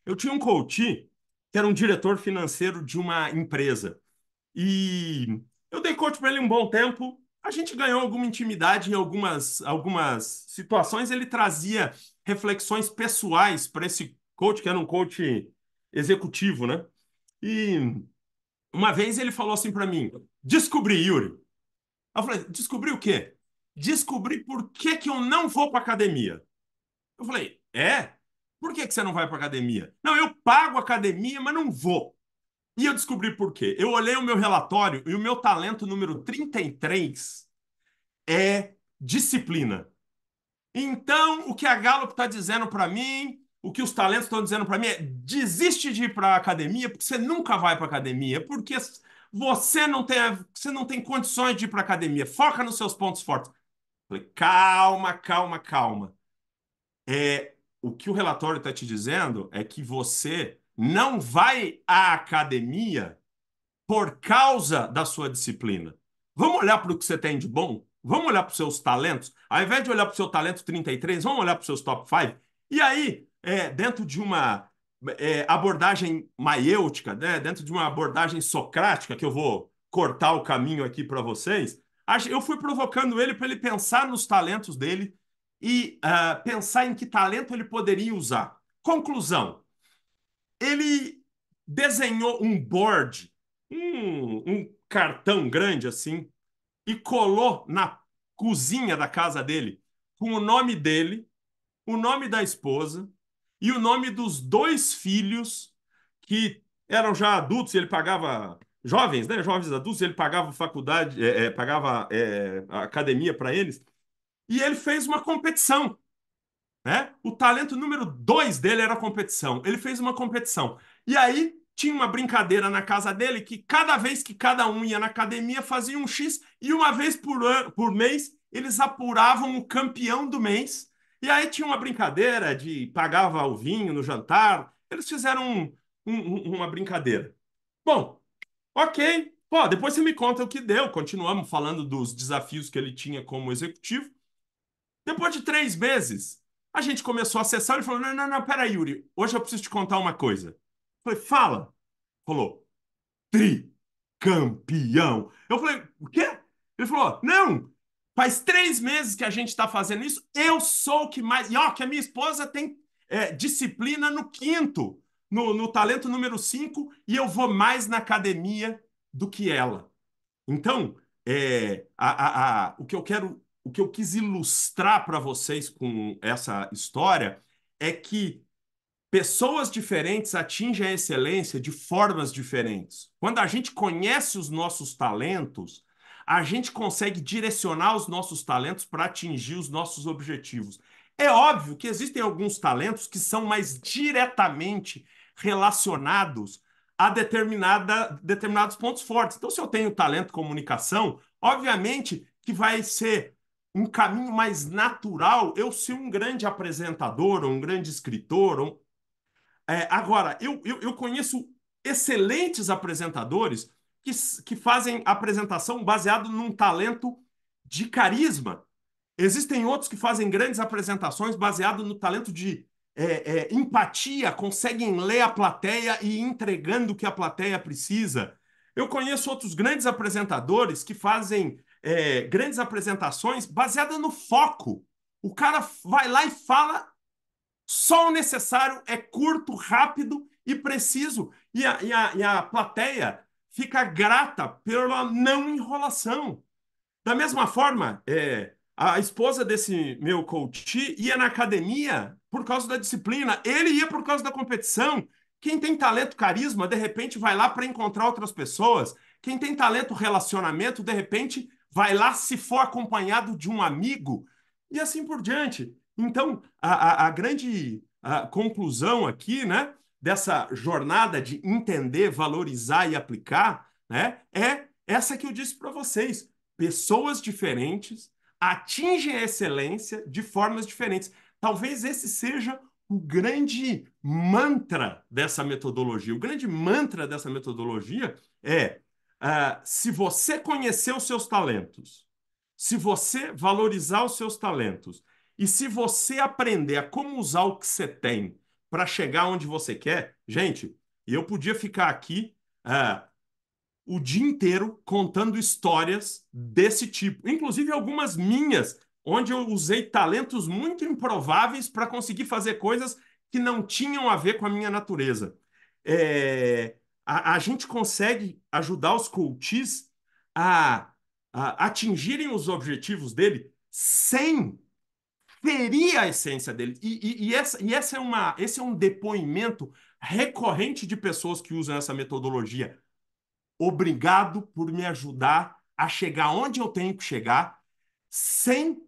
Eu tinha um coach que era um diretor financeiro de uma empresa. E eu dei coach para ele um bom tempo. A gente ganhou alguma intimidade em algumas situações. Ele trazia reflexões pessoais para esse coach, que era um coach executivo, né? E uma vez ele falou assim para mim: Descobri, Yuri. Eu falei: Descobri o quê? Descobri por que que eu não vou para academia. Eu falei: É? Por que que você não vai para academia? Não, eu pago academia, mas não vou. E eu descobri por quê. Eu olhei o meu relatório e o meu talento número 33 é disciplina. Então, o que a Gallup está dizendo para mim, o que os talentos estão dizendo para mim é: desiste de ir para a academia, porque você nunca vai para a academia, porque você não tem condições de ir para a academia. Foca nos seus pontos fortes. Falei: calma, calma, calma. O que o relatório está te dizendo é que você não vai à academia por causa da sua disciplina. Vamos olhar para o que você tem de bom? Vamos olhar para os seus talentos? Ao invés de olhar para o seu talento 33, vamos olhar para os seus top 5? E aí, dentro de uma abordagem maiêutica, né? Dentro de uma abordagem socrática, que eu vou cortar o caminho aqui para vocês, eu fui provocando ele para ele pensar nos talentos dele e pensar em que talento ele poderia usar. Conclusão: ele desenhou um board, um cartão grande assim, e colou na cozinha da casa dele com o nome dele, o nome da esposa e o nome dos dois filhos que eram já adultos, e ele pagava jovens, né? Jovens adultos, ele pagava faculdade, pagava academia para eles, e ele fez uma competição, né? O talento número 2 dele era a competição. Ele fez uma competição. E aí tinha uma brincadeira na casa dele que cada vez que cada um ia na academia fazia um X e uma vez por mês eles apuravam o campeão do mês. E aí tinha uma brincadeira de pagava o vinho no jantar. Eles fizeram uma brincadeira. Bom, ok. Pô, depois você me conta o que deu. Continuamos falando dos desafios que ele tinha como executivo. Depois de 3 meses, a gente começou a acessar. Ele falou: Não, não, não, peraí, Yuri. Hoje eu preciso te contar uma coisa. Eu falei: Fala. Falou: Tricampeão. Eu falei: O quê? Ele falou: Não, faz 3 meses que a gente está fazendo isso. Eu sou o que mais. E ó, que a minha esposa tem disciplina no quinto, no talento número 5, e eu vou mais na academia do que ela. Então, o que eu quis ilustrar para vocês com essa história é que pessoas diferentes atingem a excelência de formas diferentes. Quando a gente conhece os nossos talentos, a gente consegue direcionar os nossos talentos para atingir os nossos objetivos. É óbvio que existem alguns talentos que são mais diretamente relacionados a determinados pontos fortes. Então, se eu tenho talento comunicação, obviamente que vai ser um caminho mais natural eu ser um grande apresentador, ou um grande escritor. Agora, eu conheço excelentes apresentadores que fazem apresentação baseado num talento de carisma. Existem outros que fazem grandes apresentações baseado no talento de empatia, conseguem ler a plateia e ir entregando o que a plateia precisa. Eu conheço outros grandes apresentadores que fazem grandes apresentações baseadas no foco. O cara vai lá e fala só o necessário, é curto, rápido e preciso. E a plateia fica grata pela não enrolação. Da mesma forma, a esposa desse meu coach ia na academia por causa da disciplina, ele ia por causa da competição. Quem tem talento carisma, de repente vai lá para encontrar outras pessoas. Quem tem talento relacionamento, de repente vai lá se for acompanhado de um amigo e assim por diante. Então, a grande conclusão aqui, né, dessa jornada de entender, valorizar e aplicar, né, é essa que eu disse para vocês. Pessoas diferentes atingem a excelência de formas diferentes. Talvez esse seja o grande mantra dessa metodologia. O grande mantra dessa metodologia é: se você conhecer os seus talentos, se você valorizar os seus talentos e se você aprender a como usar o que você tem para chegar onde você quer, gente, eu podia ficar aqui o dia inteiro contando histórias desse tipo, inclusive algumas minhas, onde eu usei talentos muito improváveis para conseguir fazer coisas que não tinham a ver com a minha natureza. A gente consegue ajudar os coaches a, a atingirem os objetivos dele sem ferir a essência dele. Esse é um depoimento recorrente de pessoas que usam essa metodologia. Obrigado por me ajudar a chegar onde eu tenho que chegar, sem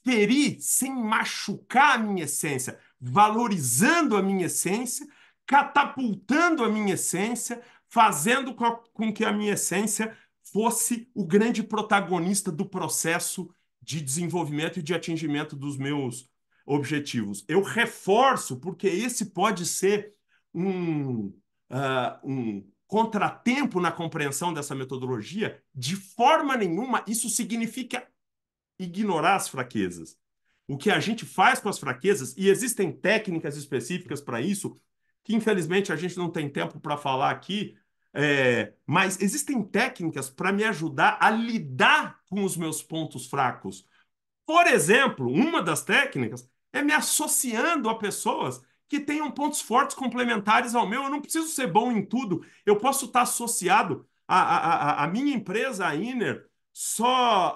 ferir, sem machucar a minha essência, valorizando a minha essência, catapultando a minha essência, fazendo com que a minha essência fosse o grande protagonista do processo de desenvolvimento e de atingimento dos meus objetivos. Eu reforço, porque esse pode ser um contratempo na compreensão dessa metodologia. De forma nenhuma isso significa ignorar as fraquezas. O que a gente faz com as fraquezas, e existem técnicas específicas para isso, que infelizmente a gente não tem tempo para falar aqui, mas existem técnicas para me ajudar a lidar com os meus pontos fracos. Por exemplo, uma das técnicas é me associando a pessoas que tenham pontos fortes complementares ao meu. Eu não preciso ser bom em tudo. Eu posso estar associado à minha empresa, a Inner, só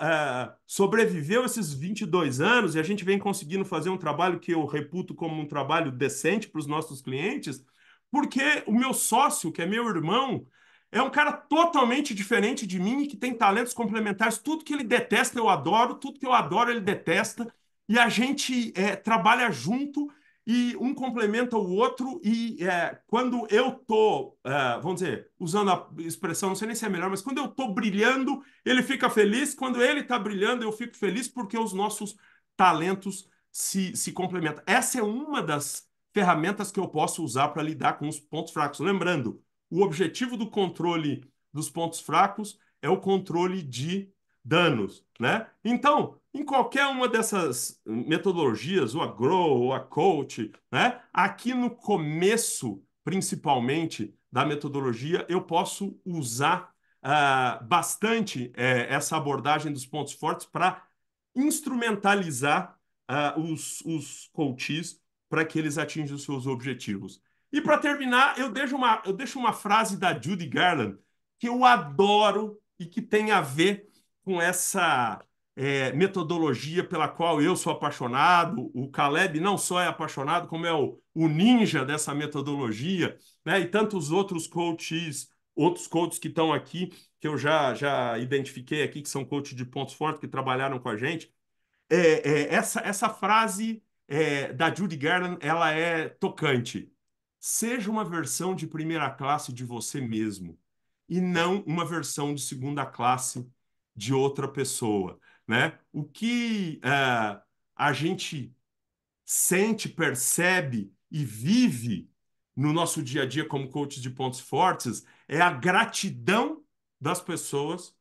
sobreviveu esses 22 anos e a gente vem conseguindo fazer um trabalho que eu reputo como um trabalho decente para os nossos clientes, porque o meu sócio, que é meu irmão, é um cara totalmente diferente de mim e que tem talentos complementares. Tudo que ele detesta eu adoro, tudo que eu adoro ele detesta. E a gente trabalha junto e um complementa o outro. E quando eu tô, vamos dizer, usando a expressão, não sei nem se é melhor, mas quando eu tô brilhando, ele fica feliz. Quando ele tá brilhando, eu fico feliz porque os nossos talentos se complementam. Essa é uma das ferramentas que eu posso usar para lidar com os pontos fracos. Lembrando, o objetivo do controle dos pontos fracos é o controle de danos, né? Então, em qualquer uma dessas metodologias, ou a Grow, ou a Coach, né? Aqui no começo, principalmente, da metodologia, eu posso usar bastante essa abordagem dos pontos fortes para instrumentalizar os coaches para que eles atinjam os seus objetivos. E para terminar, eu deixo uma frase da Judy Garland que eu adoro e que tem a ver com essa metodologia pela qual eu sou apaixonado. O Caleb não só é apaixonado, como é o ninja dessa metodologia, né? E tantos outros coaches outros coaches que estão aqui, que eu já identifiquei aqui, que são coaches de pontos fortes, que trabalharam com a gente. Essa frase da Judy Garland, ela é tocante. Seja uma versão de primeira classe de você mesmo e não uma versão de segunda classe de outra pessoa, né? O que a gente sente, percebe e vive no nosso dia a dia como coaches de pontos fortes é a gratidão das pessoas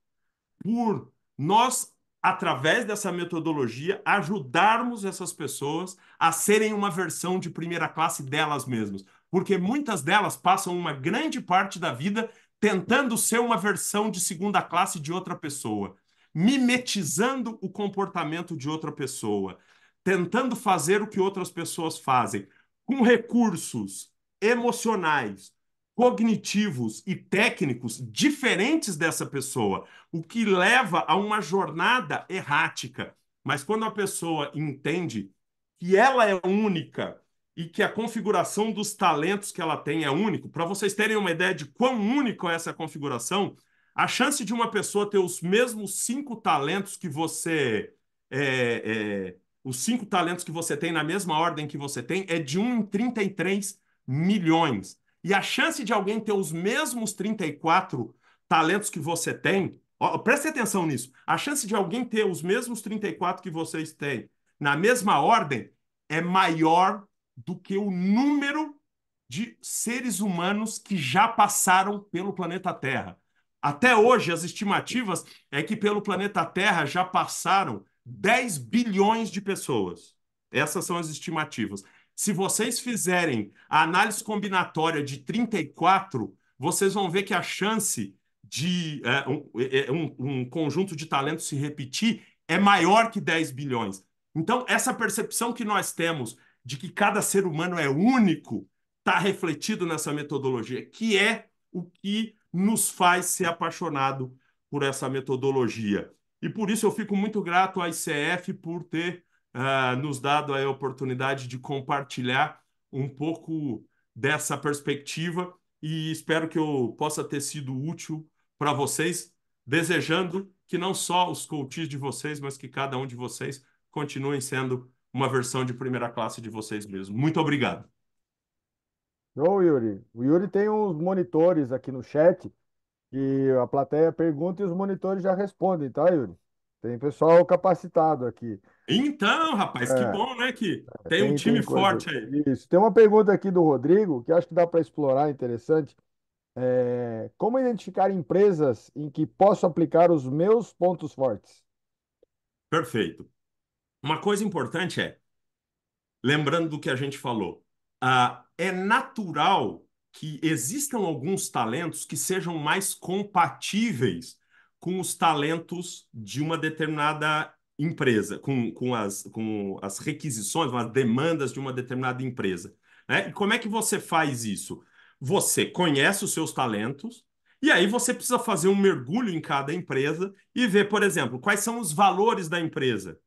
por nós, através dessa metodologia, ajudarmos essas pessoas a serem uma versão de primeira classe delas mesmas. Porque muitas delas passam uma grande parte da vida tentando ser uma versão de segunda classe de outra pessoa, mimetizando o comportamento de outra pessoa, tentando fazer o que outras pessoas fazem, com recursos emocionais, cognitivos e técnicos diferentes dessa pessoa, o que leva a uma jornada errática. Mas quando a pessoa entende que ela é única e que a configuração dos talentos que ela tem é único, para vocês terem uma ideia de quão único é essa configuração, a chance de uma pessoa ter os mesmos 5 talentos que você os 5 talentos que você tem na mesma ordem que você tem é de 1 em 33 milhões. E a chance de alguém ter os mesmos 34 talentos que você tem, ó, preste atenção nisso, a chance de alguém ter os mesmos 34 que vocês têm na mesma ordem é maior do que o número de seres humanos que já passaram pelo planeta Terra. Até hoje, as estimativas é que pelo planeta Terra já passaram 10 bilhões de pessoas. Essas são as estimativas. Se vocês fizerem a análise combinatória de 34, vocês vão ver que a chance de um conjunto de talentos se repetir é maior que 10 bilhões. Então, essa percepção que nós temos de que cada ser humano é único está refletido nessa metodologia, que é o que nos faz ser apaixonado por essa metodologia. E por isso eu fico muito grato à ICF por ter nos dado a oportunidade de compartilhar um pouco dessa perspectiva e espero que eu possa ter sido útil para vocês, desejando que não só os coaches de vocês, mas que cada um de vocês continuem sendo uma versão de primeira classe de vocês mesmos. Muito obrigado. Ô, Yuri. O Yuri tem uns monitores aqui no chat e a plateia pergunta e os monitores já respondem, tá, Yuri? Tem pessoal capacitado aqui. Então, rapaz, que É, bom, né, que tem um tem time coisa. forte aí. Isso. Tem uma pergunta aqui do Rodrigo que acho que dá para explorar, interessante. Como identificar empresas em que posso aplicar os meus pontos fortes? Perfeito. Uma coisa importante lembrando do que a gente falou, é natural que existam alguns talentos que sejam mais compatíveis com os talentos de uma determinada empresa, com as requisições, as demandas de uma determinada empresa, né? E como é que você faz isso? Você conhece os seus talentos, e aí você precisa fazer um mergulho em cada empresa e ver, por exemplo, quais são os valores da empresa,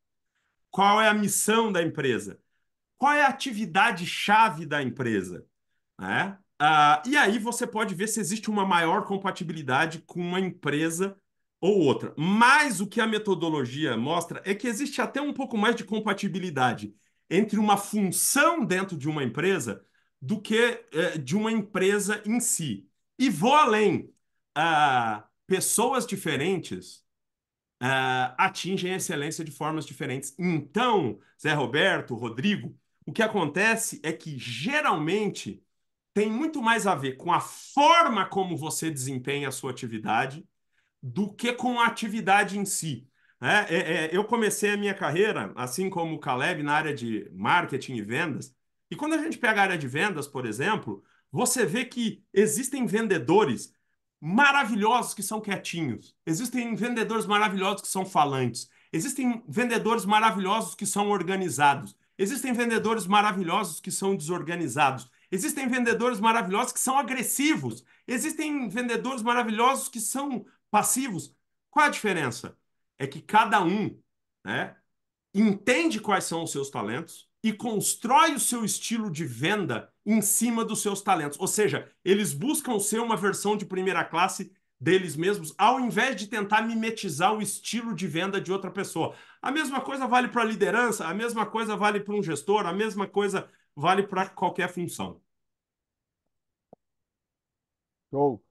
qual é a missão da empresa, qual é a atividade-chave da empresa, né? E aí você pode ver se existe uma maior compatibilidade com uma empresa ou outra. Mas o que a metodologia mostra é que existe até um pouco mais de compatibilidade entre uma função dentro de uma empresa do que de uma empresa em si. E vou além. Pessoas diferentes atingem a excelência de formas diferentes. Então, Zé Roberto, Rodrigo, o que acontece é que geralmente tem muito mais a ver com a forma como você desempenha a sua atividade do que com a atividade em si. Eu comecei a minha carreira, assim como o Caleb, na área de marketing e vendas. E quando a gente pega a área de vendas, por exemplo, você vê que existem vendedores maravilhosos que são quietinhos, existem vendedores maravilhosos que são falantes, existem vendedores maravilhosos que são organizados, existem vendedores maravilhosos que são desorganizados, existem vendedores maravilhosos que são agressivos, existem vendedores maravilhosos que são passivos. Qual a diferença? É que cada um, né, entende quais são os seus talentos, e constrói o seu estilo de venda em cima dos seus talentos. Ou seja, eles buscam ser uma versão de primeira classe deles mesmos, ao invés de tentar mimetizar o estilo de venda de outra pessoa. A mesma coisa vale para a liderança, a mesma coisa vale para um gestor, a mesma coisa vale para qualquer função. Show.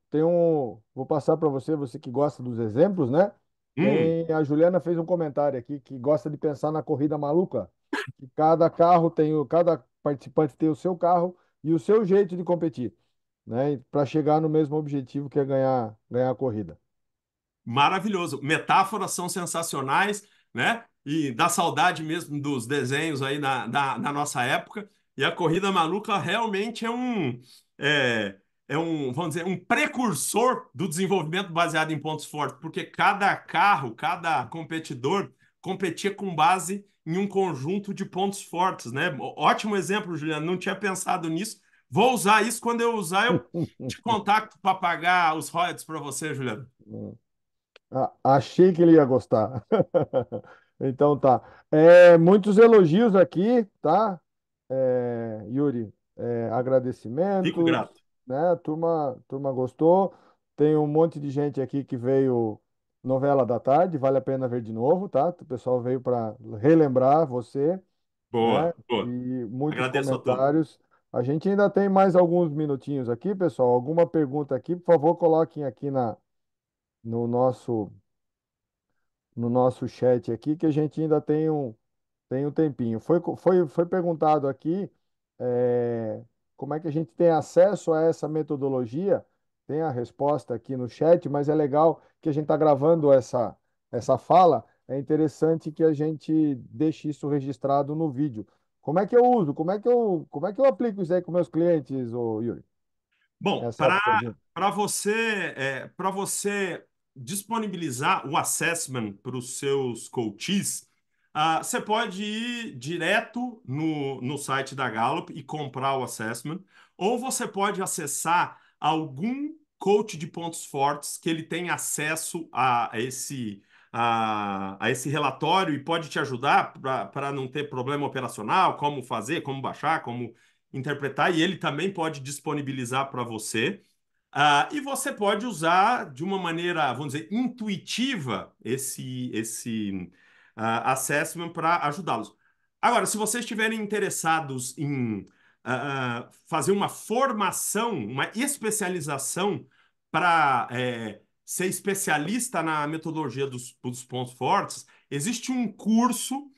Vou passar para você, você que gosta dos exemplos, né? Hum, A Juliana fez um comentário aqui que gosta de pensar na corrida maluca. Que cada carro cada participante tem o seu carro e o seu jeito de competir, né? Para chegar no mesmo objetivo que é ganhar a corrida. maravilhoso. Metáforas são sensacionais, né? E dá saudade mesmo dos desenhos aí na nossa época. E a Corrida Maluca realmente é, vamos dizer, um precursor do desenvolvimento baseado em pontos fortes, porque cada carro, cada competidor competia com base em um conjunto de pontos fortes, né? Ótimo exemplo, Juliano. Não tinha pensado nisso. Vou usar isso. Quando eu usar, eu te contacto para pagar os royalties para você, Juliano. Achei que ele ia gostar. Então tá. Muitos elogios aqui, tá? Yuri, Fico agradecimentos, grato. né? A turma gostou. Tem um monte de gente aqui que veio novela da tarde, vale a pena ver de novo, tá? O pessoal veio para relembrar você, né? Boa, E boa. muitos Agradeço a todos. comentários. A gente ainda tem mais alguns minutinhos aqui, pessoal. Alguma pergunta aqui, por favor, coloquem aqui no nosso no nosso chat aqui, que a gente ainda tem um tempinho. Foi perguntado aqui, é, como é que a gente tem acesso a essa metodologia. Tem a resposta aqui no chat, mas é legal que a gente está gravando essa fala. É interessante que a gente deixe isso registrado no vídeo. Como é que eu uso? Como é que eu aplico isso aí com meus clientes, ô Yuri? Bom, Essa é a pergunta. para você disponibilizar o assessment para os seus coaches, você pode ir direto no site da Gallup e comprar o assessment, ou você pode acessar algum coach de pontos fortes que ele tem acesso a esse relatório e pode te ajudar para não ter problema operacional, como fazer, como baixar, como interpretar, e ele também pode disponibilizar para você. E você pode usar de uma maneira, vamos dizer, intuitiva esse assessment para ajudá-los. Agora, se vocês estiverem interessados em fazer uma formação, uma especialização para ser especialista na metodologia dos pontos fortes, existe um curso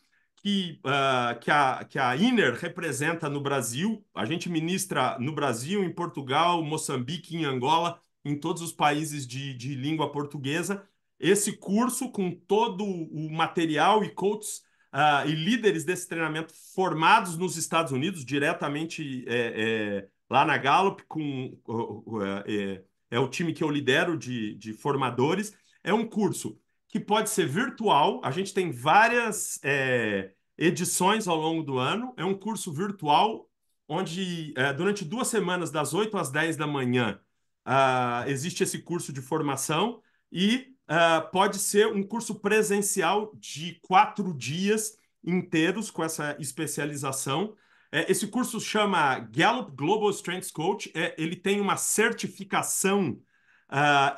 que a Inner representa no Brasil. A gente ministra no Brasil, em Portugal, Moçambique, em Angola, em todos os países de língua portuguesa. Esse curso, com todo o material e coaches e líderes desse treinamento formados nos Estados Unidos, diretamente lá na Gallup, é o time que eu lidero de formadores. É um curso que pode ser virtual. A gente tem várias edições ao longo do ano. É um curso virtual onde, durante 2 semanas, das 8 às 10 da manhã, existe esse curso de formação e pode ser um curso presencial de 4 dias inteiros com essa especialização. Esse curso chama Gallup Global Strengths Coach. Ele tem uma certificação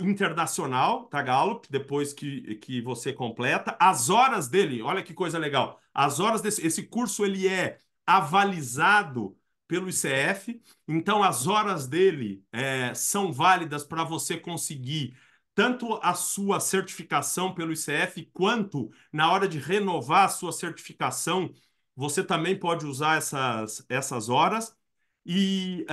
internacional, tá, Gallup, depois que você completa. As horas dele, olha que coisa legal. As horas esse curso ele é avalizado pelo ICF, então as horas dele são válidas para você conseguir tanto a sua certificação pelo ICF, quanto na hora de renovar a sua certificação, você também pode usar essas horas. E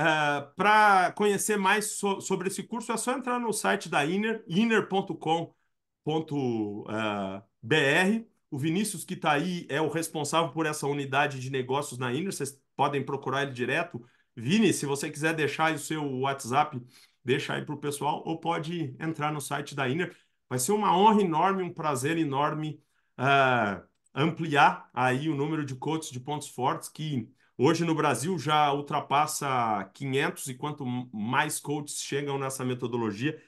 para conhecer mais sobre esse curso, é só entrar no site da Inner, inner.com.br. O Vinícius, que está aí, é o responsável por essa unidade de negócios na Inner. Vocês podem procurar ele direto. Vini, se você quiser deixar aí o seu WhatsApp, deixa aí para o pessoal, ou pode entrar no site da Inner. Vai ser uma honra enorme, um prazer enorme ampliar aí o número de coaches de pontos fortes que hoje no Brasil já ultrapassa 500, e quanto mais coaches chegam nessa metodologia,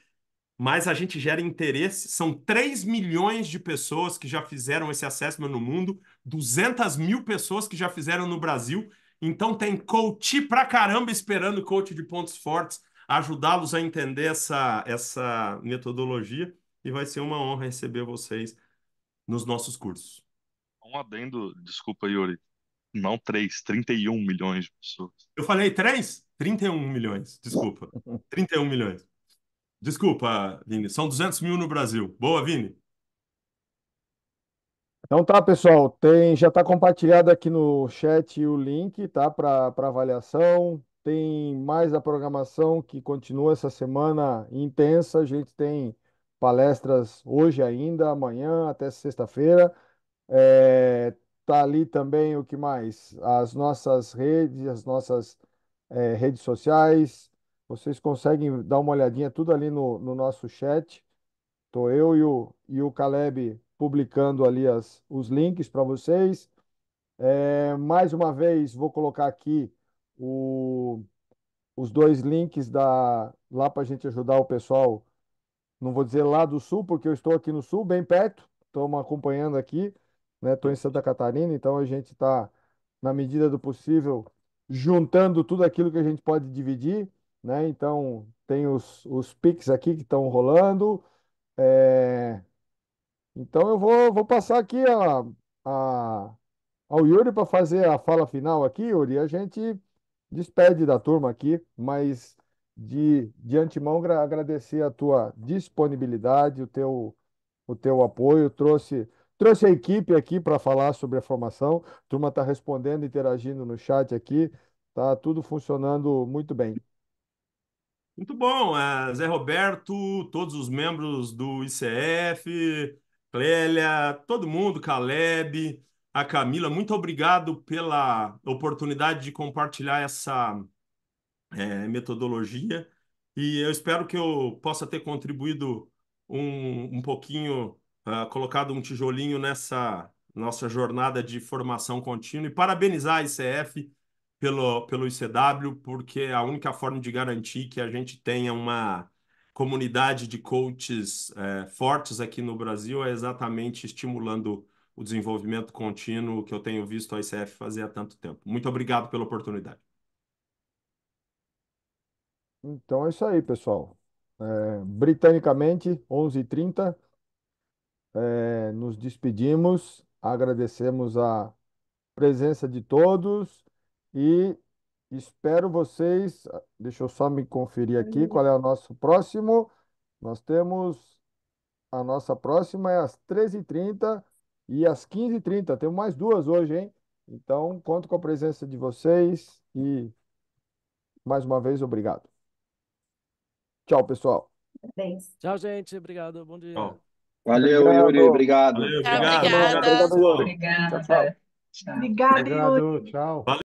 mais a gente gera interesse. São 3 milhões de pessoas que já fizeram esse assessment no mundo, 200 mil pessoas que já fizeram no Brasil. Então tem coach pra caramba esperando coach de pontos fortes ajudá-los a entender essa metodologia e vai ser uma honra receber vocês nos nossos cursos. Um adendo, desculpa, Yuri. Não 3, 31 milhões de pessoas. Eu falei 3? 31 milhões, desculpa. 31 milhões. Desculpa, Vini, são 200 mil no Brasil. Boa, Vini. Então tá, pessoal, já está compartilhado aqui no chat o link, tá, para avaliação. Tem mais a programação que continua essa semana intensa. A gente tem palestras hoje ainda, amanhã até sexta-feira. Tá ali também o que mais? As nossas redes, as nossas redes sociais. Vocês conseguem dar uma olhadinha tudo ali no nosso chat. Tô eu e o Caleb publicando ali os links para vocês. Mais uma vez, vou colocar aqui os dois links lá para a gente ajudar o pessoal. Não vou dizer lá do sul, porque eu estou aqui no sul, bem perto. Estamos acompanhando aqui, né? Estou em Santa Catarina, então a gente está, na medida do possível, juntando tudo aquilo que a gente pode dividir, né? Então, tem os Pix aqui que estão rolando. É, Então eu vou passar aqui a- ao Yuri para fazer a fala final aqui, Yuri. A gente despede da turma aqui, mas de antemão agradecer a tua disponibilidade, o teu apoio. Trouxe a equipe aqui para falar sobre a formação. A turma está respondendo, interagindo no chat aqui. Tá tudo funcionando muito bem. Muito bom, Zé Roberto, todos os membros do ICF, Clélia, todo mundo, Caleb, a Camila, muito obrigado pela oportunidade de compartilhar essa metodologia e eu espero que eu possa ter contribuído um pouquinho, colocado um tijolinho nessa nossa jornada de formação contínua e parabenizar a ICF pelo ICW, porque é a única forma de garantir que a gente tenha uma comunidade de coaches fortes aqui no Brasil é exatamente estimulando o desenvolvimento contínuo que eu tenho visto a ICF fazer há tanto tempo. Muito obrigado pela oportunidade. Então é isso aí, pessoal. Britanicamente, 11h30. Nos despedimos, agradecemos a presença de todos e espero vocês. Deixa eu só me conferir aqui qual é o nosso próximo. Nós temos a nossa próxima é às 13h30 e às 15h30. Temos mais duas hoje, hein? Então, conto com a presença de vocês e mais uma vez, obrigado. Tchau, pessoal. Tchau, gente. Obrigado. Bom dia. Tchau. Valeu, Yuri. Obrigado. Obrigado. Valeu, Tchau, obrigado, Semana. obrigado, obrigada. Obrigado, Yuri. pessoal. Tchau, tchau. Obrigada. Tchau. Obrigado, Yuri. Obrigado. Tchau.